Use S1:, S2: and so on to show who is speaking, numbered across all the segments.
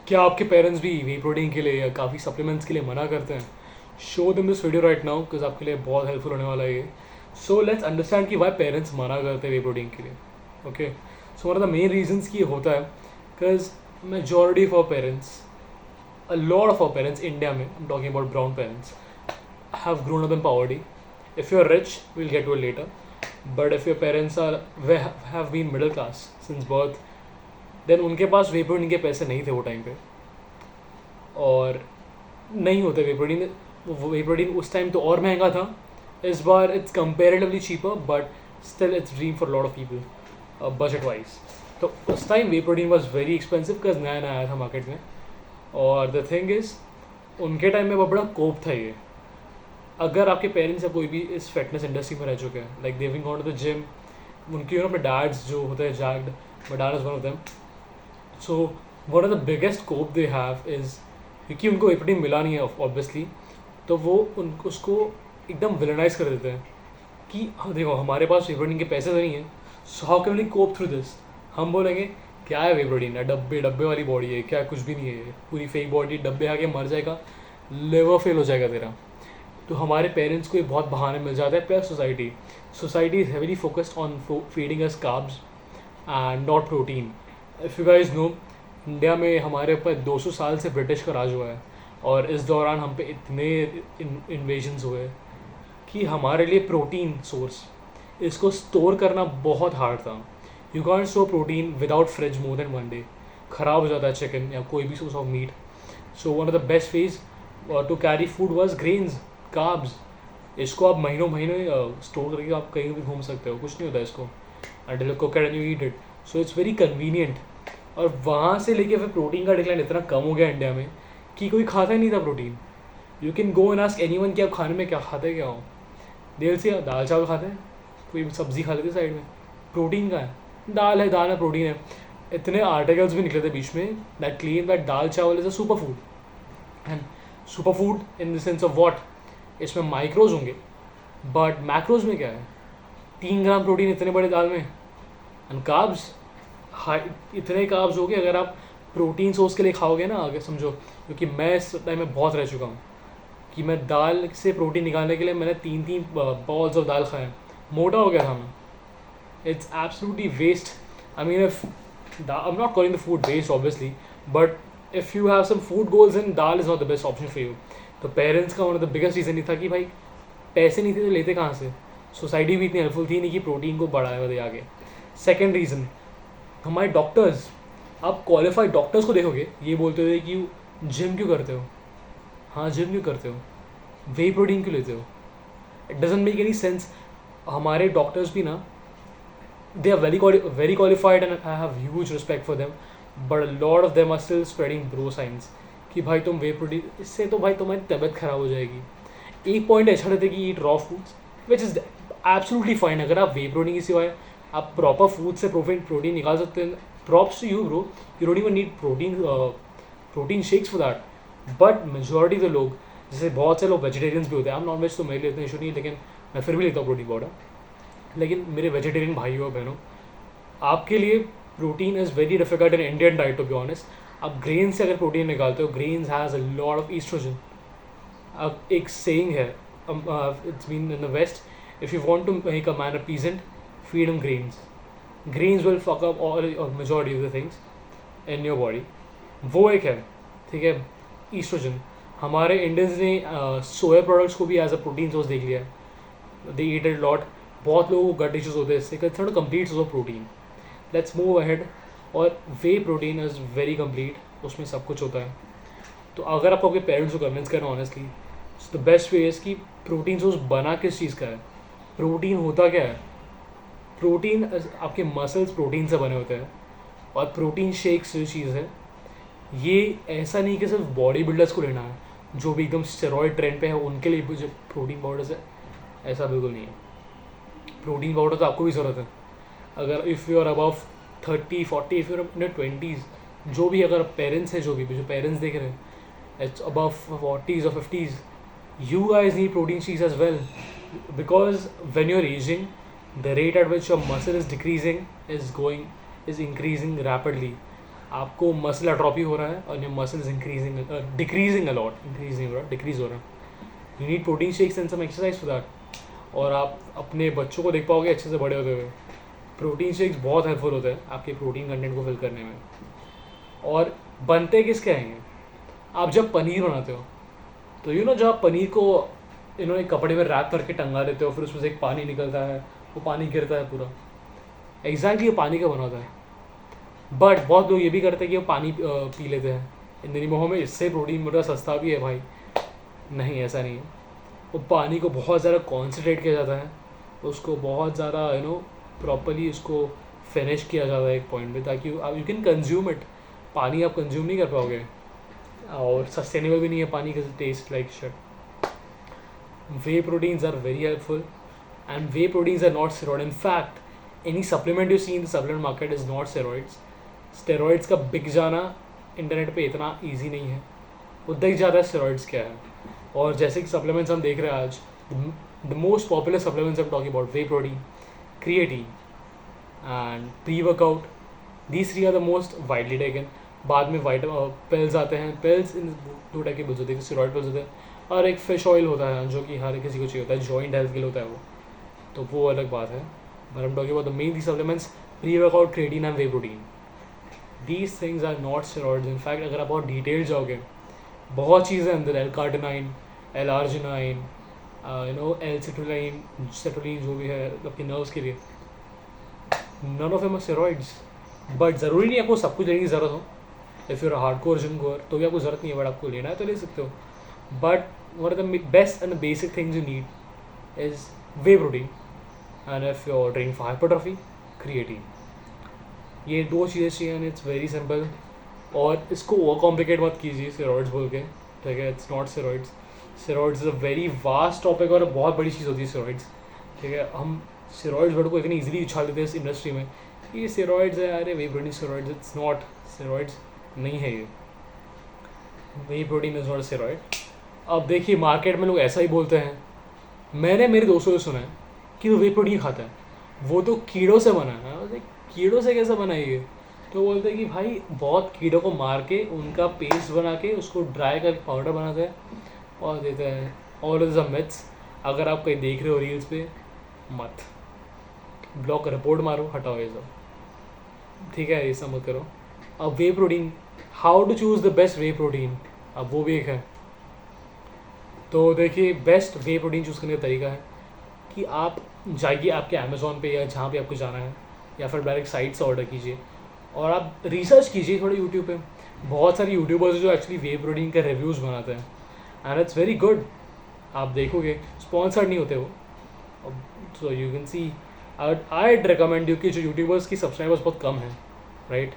S1: क्या आपके पेरेंट्स भी वे प्रोटीन के लिए या काफ़ी सप्लीमेंट्स के लिए मना करते हैं? Show them this video right now because आपके लिए बहुत हेल्पफुल होने वाला है ये. सो लेट्स अंडरस्टैंड कि वाई पेरेंट्स मना करते हैं वे प्रोटीन के लिए. Okay, so one of the main reasons की होता है because majority of our parents, a lot of our parents, India mein, I'm talking about brown parents, have grown up in poverty. If you're rich, we'll get to it later. But if your parents have been middle class since birth, then उनके पास वे protein के पैसे नहीं थे वो time पे, और नहीं होते वे प्रोटीन. वे प्रोटीन उस टाइम तो और महंगा था. इस बार it's comparatively cheaper but still it's dream for lot of people budget wise. तो उस time whey protein was very expensive because नया नया आया था मार्केट में. और द थिंग इज़ उनके टाइम में बहुत बड़ा कोप था ये. अगर आपके पेरेंट्स या कोई भी इस फिटनेस इंडस्ट्री में रह चुके हैं, like they having gone to the gym, उनके अपने डैड्स जो होते हैं jacked, my dad is one of them. So one of the biggest cope they have is, क्योंकि उनको प्रोटीन मिला नहीं है ऑब्वियसली, तो वो उसको एकदम विलनाइज कर देते हैं कि देखो हमारे पास वे प्रोटीन के पैसे तो नहीं है, so how can we cope through this. हम बोलेंगे क्या है वे प्रोटीन, है डब्बे वाली बॉडी है क्या, कुछ भी नहीं है, पूरी फेक बॉडी, डब्बे आके मर जाएगा, लिवर फेल हो जाएगा तेरा. तो हमारे पेरेंट्स को एक बहुत बहाने मिल जाता है. Plus society is heavily focused on feeding us carbs and not protein. If you guys know, India में हमारे ऊपर 200 साल से ब्रिटिश का राज हुआ है, और इस दौरान हम पे इतने इन्वेजन्स हुए कि हमारे लिए प्रोटीन सोर्स, इसको स्टोर करना बहुत हार्ड था. You can't store protein without fridge more than one day. ख़राब हो जाता है चिकन या कोई भी source of meat. So one of the best ways to carry food was grains, carbs. इसको आप महीनों महीने स्टोर करके आप कहीं भी घूम सकते हो, कुछ नहीं होता इसको, until you cook it and you eat it. So it's very convenient. और वहाँ से लेके फिर प्रोटीन का डिक्लाइन इतना कम हो गया इंडिया में कि कोई खाता ही नहीं था protein. You can go and ask anyone कि आप खाने में क्या खाते क्या हो, देर से दाल चावल खाते हैं, कोई सब्ज़ी खा लेते साइड में. प्रोटीन का है, दाल है प्रोटीन है. इतने आर्टिकल्स भी निकले थे बीच में that claim that dal chawal is a super food. And super food in the sense of what, इसमें माइक्रोज होंगे बट मैक्रोज में क्या है, 3 ग्राम प्रोटीन इतने बड़े दाल में. एंड कार्ब्स, हाई इतने कार्ब्स हो गए. अगर आप प्रोटीन सोर्स के लिए खाओगे ना, अगर समझो, क्योंकि मैं इस टाइम में बहुत रह चुका हूँ कि मैं दाल से प्रोटीन निकालने के लिए मैंने 3 बॉल्स ऑफ दाल खाए, मोटा हो गया था मैं. It's absolutely waste. I mean, I'm not calling the food waste, obviously, but if you have some food goals, then dal is not the best option for you. तो पेरेंट्स का one of the biggest reason ये था कि भाई पैसे नहीं थे तो लेते कहाँ से. सोसाइटी भी इतनी हेल्पफुल थी नहीं कि प्रोटीन को बढ़ावा दे आगे. सेकेंड रीज़न, हमारे डॉक्टर्स, आप क्वालिफाइड डॉक्टर्स को देखोगे ये बोलते थे कि जिम क्यों करते हो, हाँ जिम क्यों करते हो, वे प्रोटीन क्यों लेते हो. It doesn't make any sense. हमारे डॉक्टर्स भी ना, they are very qualified and I have huge respect for them, but a lot of them are still spreading bro science कि भाई तुम वे प्रोटीन, इससे तो भाई तुम्हारी तबीयत ख़राब हो जाएगी. एक पॉइंट अच्छा रहता है कि eat raw foods which is absolutely fine. अगर आप वे प्रोटीन के सिवाय आप प्रॉपर फूड से प्रोटीन निकाल सकते हैं, props to you bro. You don't even need protein shakes for that. But majority तो लोग, जैसे बहुत से लोग वेजिटेरियंस भी होते हैं, आप नॉन वेज तो मेरे लिए इतना इशू नहीं है, लेकिन मैं फिर भी लेता हूँ प्रोटीन पाउडर. लेकिन मेरे वेजिटेरियन भाइयों और बहनों, आपके लिए protein is very difficult in Indian diet to be honest. आप ग्रेन से अगर प्रोटीन निकालते हो, grains has a lot of oestrogen. अब एक सेइंग है, it's been in the west, if you want to make a man a peasant, feed him grains. Grains will fuck up all majority of the things in your body. वो एक है, ठीक है. Oestrogen, हमारे Indians ने सोया products को भी as a protein source देख लिया है. दे ईट इट लॉट. बहुत लोगों को गट इश्यूज होते हैं इससे, it's not a complete source of protein. Let's move ahead. और whey protein is very complete, उसमें सब कुछ होता है. तो अगर आपको आपके पेरेंट्स को कन्विंस करना honestly, the best way is कि प्रोटीन सोर्स बना किस चीज़ का है, प्रोटीन होता क्या है. प्रोटीन, आपके मसल्स प्रोटीन से बने होते हैं. और प्रोटीन शेक्स जो चीज़ है, ये ऐसा नहीं कि सिर्फ बॉडी बिल्डर्स को लेना है, जो भी एकदम स्टेरॉयड ट्रेंड पे है उनके लिए जो प्रोटीन पाउडर्स है, ऐसा बिल्कुल नहीं है. प्रोटीन पाउडर तो आपको भी ज़रूरत है. अगर if you are above 30-40, if you are अपने 20s, जो भी अगर पेरेंट्स हैं, जो पेरेंट्स देख रहे हैं, it's above 40s or 50s, you guys need protein shakes as well, because when you're aging, the rate at which your muscle is decreasing is increasing rapidly. आपको मसल अट्रॉफी हो रहा है और your muscles increasing decreasing a lot, increasing हो रहा है, decrease हो रहा है। You need protein shakes and some exercise for that. और आप अपने बच्चों को देख पाओगे अच्छे से बड़े होते हुए। प्रोटीन शेक्स बहुत हेल्पफुल होते हैं आपके प्रोटीन कंटेंट को फिल करने में। और बनते किसके आएंगे, आप जब पनीर बनाते हो तो जब आप पनीर को एक कपड़े में रैप करके टंगा देते हो, फिर उसमें से एक पानी निकलता है, वो पानी गिरता है पूरा, एग्जैक्टली वो पानी का बना होता है। बट बहुत लोग ये भी करते हैं कि वो पानी पी लेते हैं इन दिनों में, इससे प्रोटीन मेरा सस्ता भी है भाई। नहीं, ऐसा नहीं है। वो पानी को बहुत ज़्यादा कॉन्सेंट्रेट किया जाता है, उसको बहुत ज़्यादा प्रॉपरली उसको फिनिश किया जाता है एक पॉइंट पे, ताकि यू कैन कंज्यूम इट। पानी आप कंज्यूम नहीं कर पाओगे, और सस्टेनेबल भी नहीं है पानी का taste like shit. Whey proteins are very helpful and whey proteins are not steroid. In fact any supplement you see in the supplement market is not steroids. Steroids का बिक जाना इंटरनेट पे इतना ईजी नहीं है, वो दिख जाता है स्टेरॉइड्स क्या है। और जैसे कि सप्लीमेंट्स हम देख रहे हैं आज, the most popular supplements I am talking about whey protein, creatine and pre workout. These three are the most widely taken. बाद में पिल्स आते हैं। पिल्स इन 2 टाइप के पिल्स होते हैं, स्टेरॉइड पिल्स होते हैं और एक फिश ऑयल होता है जो कि हर किसी को चाहिए होता है, जॉइंट हेल्थ के लिए होता है वो, तो वो अलग बात है। But I am talking about the main three supplements, pre workout, creatine and whey protein. These things are not steroids. In fact अगर आप और डिटेल जाओगे, बहुत चीज़ें अंदर, L carnitine, L arginine, L citrulline जो भी है आपके नर्व्स के लिए, none of them are steroids. But ज़रूरी नहीं आपको सब कुछ लेने की ज़रूरत हो। If you're hardcore gym goer तो भी आपको ज़रूरत नहीं है, बट आपको लेना है तो ले सकते हो। But one of the best and basic things you need is whey protein, and if you are training for hypertrophy, creatine. ये 2 चीज़ें चाहिए एंड इट्स वेरी सिंपल। और इसको ओवर कॉम्प्लिकेट मत कीजिए स्टेरॉइड्स बोल के, ठीक है। It's not steroids. Steroids is a very vast topic और बहुत बड़ी चीज़ होती है स्टेरॉइड्स, ठीक है। हम स्टेरॉइड्स वर्ड को इतनी ईजिली उछाल देते हैं इस इंडस्ट्री में, ये स्टेरॉइड्स है, अरे whey protein steroids. It's not steroids, नहीं है ये। Whey protein is not steroid. अब देखिए मार्केट में लोग ऐसा ही बोलते हैं, मैंने मेरे दोस्तों से सुना है कि वो वे प्रोटीन खाता है, वो तो कीड़ों से बना है। मैं कीड़ों से कैसे बना है ये? तो बोलते हैं कि भाई बहुत कीड़ों को मार के उनका पेस्ट बना के उसको ड्राई करके पाउडर बनाते हैं और देते हैं। All is a myths. अगर आप कहीं देख रहे हो रील्स पे, मत ब्लॉक रिपोर्ट मारो, हटाओ ये सब, ठीक है, ये सब मत करो। अब whey protein, how to choose the best whey protein, अब वो भी एक है। तो देखिए बेस्ट वे प्रोटीन चूज़ करने का तरीका है कि आप जाइए आपके अमेज़ॉन पे या जहाँ पे आपको जाना है, या फिर डायरेक्ट साइट से ऑर्डर कीजिए और आप रिसर्च कीजिए थोड़े यूट्यूब पे। बहुत सारे यूट्यूबर्स जो एक्चुअली वे प्रोटीन के रिव्यूज़ बनाते हैं एंड इट्स वेरी गुड। आप देखोगे स्पॉन्सर्ड नहीं होते वो, so you can see. I recommend you कि जो यूट्यूबर्स की सब्सक्राइबर्स बहुत कम हैं, राइट,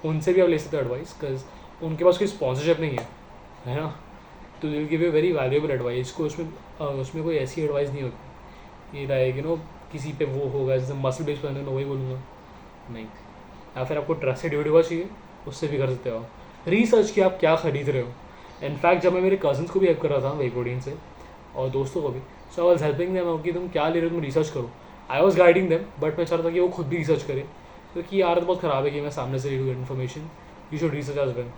S1: उनसे भी आप ले सकते हो एडवाइस, बिकॉज उनके पास कोई स्पॉन्सरशिप नहीं है ना। तो will give you very valuable advice. को उसमें कोई ऐसी एडवाइस नहीं होती ये लाइक किसी पे वो होगा जैसे मसल बेस्ड पर वही बोलूँगा, नहीं। या फिर आपको ट्रस्टेड यूट्यूबर चाहिए, उससे भी कर सकते हो। रिसर्च कि आप क्या खरीद रहे हो। इनफैक्ट जब मैं मेरे कजन्स को भी हेल्प कर रहा था वे प्रोटीन से और दोस्तों को भी, सो आई वाज हेल्पिंग देम कि तुम क्या ले रहे हो, तुम रिसर्च करो। I was guiding them, but मैं चाह रहा था कि वो खुद भी रिसर्च करे, क्योंकि यार तो बहुत ख़राब है कि मैं सामने से ले information. You should research as well.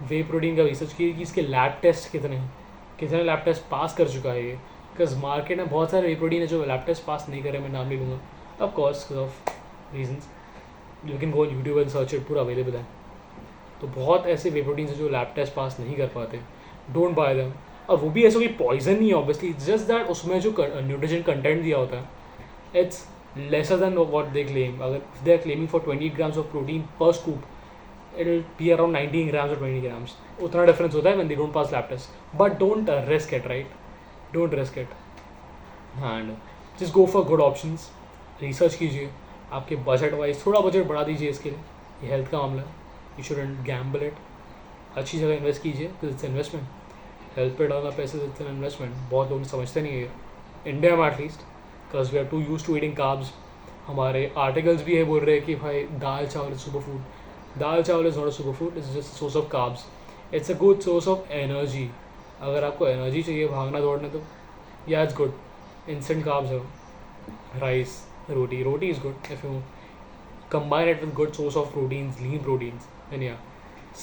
S1: Whey protein का रिसर्च किया कि इसके लैब टेस्ट कितने लैब टेस्ट पास कर चुका है ये, बिकॉज मार्केट में बहुत सारे वे प्रोटीन है जो लैब टेस्ट पास नहीं करे, मैं नाम नहीं लूँगा of course of reasons. You can go on YouTube and search it, पूरा अवेलेबल है। तो बहुत ऐसे वे प्रोटीन हैं जो लैब टेस्ट पास नहीं कर पाते, डोंट बाय देम। और वो भी ऐसा कोई पॉइजन नहीं है ऑब्वियसली, जस्ट दैट उसमें जो न्यूट्रिशन कंटेंट दिया होता है it's lesser than what they claim. अगर they are claiming for 20 grams of protein per scoop, it will be around 19 grams or 20 grams। उतना डिफरेंस होता है when they don't pass lab test. But don't risk it, right, don't risk it and just go for good options. Research कीजिए, आपके budget wise थोड़ा budget बढ़ा दीजिए इसके लिए, ये हेल्थ का मामला है। यू शुडंट गैम्बल इट, अच्छी जगह इन्वेस्ट कीजिए, इट्स इन्वेस्टमेंट। हेल्थ पे डालना पैसे, इट्स एन इन्वेस्टमेंट। बहुत लोग समझते नहीं है इंडिया में at least, because we are too used to eating carbs. हमारे आर्टिकल्स भी ये बोल रहे हैं कि भाई दाल चावल is super food. Dal chawal is not a super food, it's just source of carbs. It's a good source of energy. अगर आपको एनर्जी चाहिए भागना दौड़ने, तो या इट्स गुड, इंस्टेंट कार्ब्स है। Rice, roti is good if you combine it with good source of proteins, lean proteins, then yeah,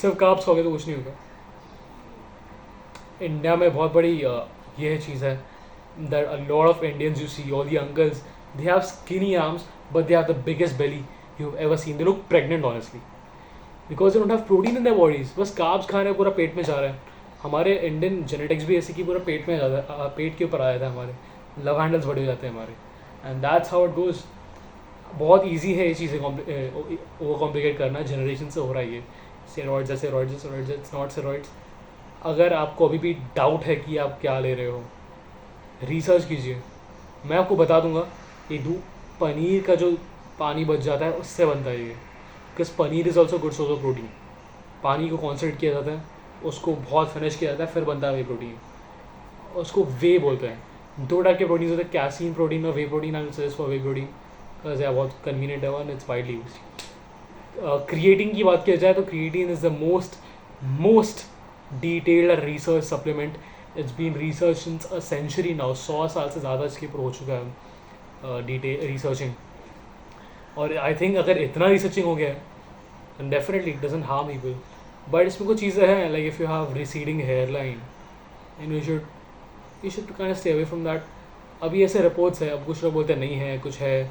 S1: सिर्फ carbs खाओगे तो कुछ नहीं होगा. इंडिया में बहुत बड़ी ये चीज़ है that a lot of Indians you see, all the uncles, they have skinny arms but they have the biggest belly you've ever seen. They look pregnant honestly because they don't have protein in their bodies. बस carbs खा रहे हैं, पूरा पेट में जा रहा है. हमारे इंडियन जेनेटिक्स भी ऐसे कि पूरा पेट में जाता है, पेट के ऊपर आ जाता है, हमारे लव हैंडल्स बड़े हो जाते हैं हमारे. And that's how it goes. बहुत ईजी है ये चीज़ें ओवर कॉम्प्लिकेट करना. जनरेशन से हो रहा है ये. स्टेरॉइड्स है, स्टेरॉइड्स, इट्स नॉट स्टेरॉइड्स. अगर आपको अभी भी डाउट है कि आप क्या ले रहे हो, रिसर्च कीजिए. मैं आपको बता दूंगा. ये पनीर का जो पानी बच जाता है उससे बनता है ये. Because paneer is also good source of protein. पानी को कॉन्सेंट्रेट किया जाता है, उसको बहुत फिनिश किया जाता है, फिर बनता है वे प्रोटीन. उसको वे बोलते हैं. 2 टाइप के प्रोटीन होते हैं, कैसीन प्रोटीन और whey protein. I will suggest for whey protein because यह बहुत कन्वीनियंट है one, it's widely use. Creatine की बात किया जाए तो creatine is the most detailed research supplement. It's been research since a century now. 100 साल से ज़्यादा इसके ऊपर हो चुका है डिटेल रिसर्चिंग. और आई थिंक अगर इतना रिसर्चिंग हो गया है definitely it doesn't harm people. But इसमें कुछ चीज़ें हैं like if you have receding hairline and you should kind of stay away from that. अभी ऐसे रिपोर्ट्स है, अब कुछ लोग बोलते हैं नहीं है, कुछ है,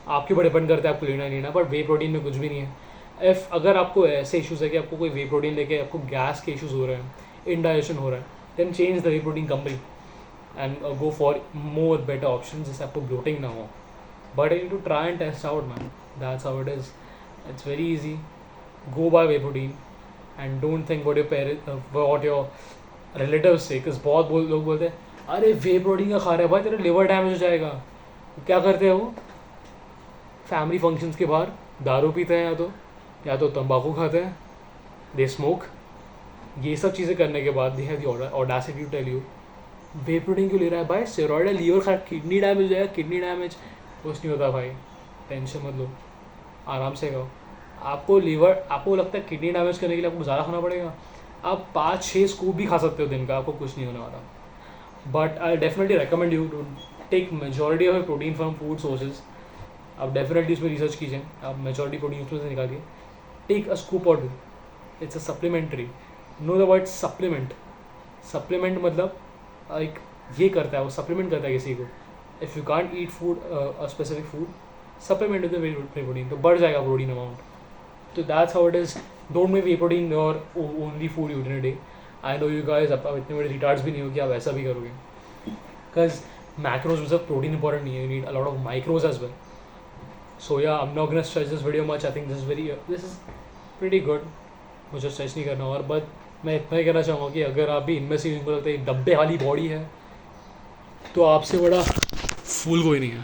S1: आपके ऊपर डिपेंड करता है आपको लेना नहीं लेना. बट वे प्रोटीन में कुछ भी नहीं है. अगर आपको ऐसे इशूज़ है कि आपको कोई वे प्रोटीन लेके आपको गैस के इशूज़ हो रहे हैं, इनडाइजेशन हो रहा है, then change the whey protein company and go for more better option जिससे आपको ब्लोटिंग ना हो. But you to try and test out man. That's how it is. It's very easy. Go buy whey protein and don't think what your relatives say. Because बहुत लोग बोलते हैं अरे whey protein का खा रहे हैं भाई, तेरा लिवर डैमेज हो जाएगा. क्या करते हैं वो? फैमिली फंक्शंस के बाहर दारू पीते हैं, या तो तंबाकू खाते हैं, दे स्मोक. ये सब चीज़ें करने के बाद they have the audacity to tell you whey protein क्यों ले रहा है भाई, स्टेरॉइड है, लीवर खा, किडनी डैमेज हो जाएगा. किडनी डैमेज कुछ नहीं होता भाई, टेंशन मत लो, आराम से खाओ. आपको लगता है किडनी डैमेज करने के लिए आपको ज़्यादा खाना पड़ेगा, आप 5-6 स्कूप भी खा सकते हो दिन का, आपको कुछ नहीं होने वाला. But I definitely recommend you to take majority of protein from food sources. आप डेफिनेटली इसमें रिसर्च कीजिए, आप मेजॉरिटी प्रोटीन उसमें से निकालिए. टेक अ स्कूप और 2. It's a supplementary. Know the word supplement. Supplement मतलब एक ये करता है, वो सप्लीमेंट करता है किसी को. If you can't eat food a specific food, supplement with way protein, तो बढ़ जाएगा प्रोटीन अमाउंट. तो that's how it is. Don't make way protein your only food use in a day. I know you guys, आप इतने बड़े retards भी नहीं हो कि आप ऐसा भी करोगे. बिकॉज मैक्रोज में सिर्फ प्रोटीन इंपॉर्टेंट नहीं है, you need a lot of micros as well. So yeah, I'm not gonna stretch this video much. I think this is pretty good. मुझे स्ट्रेच नहीं करना. और बट मैं इतना ही कहना चाहूँगा कि अगर आप भी इनमें से इनको लगता है डब्बे वाली बॉडी है तो आपसे बड़ा फूल कोई नहीं है.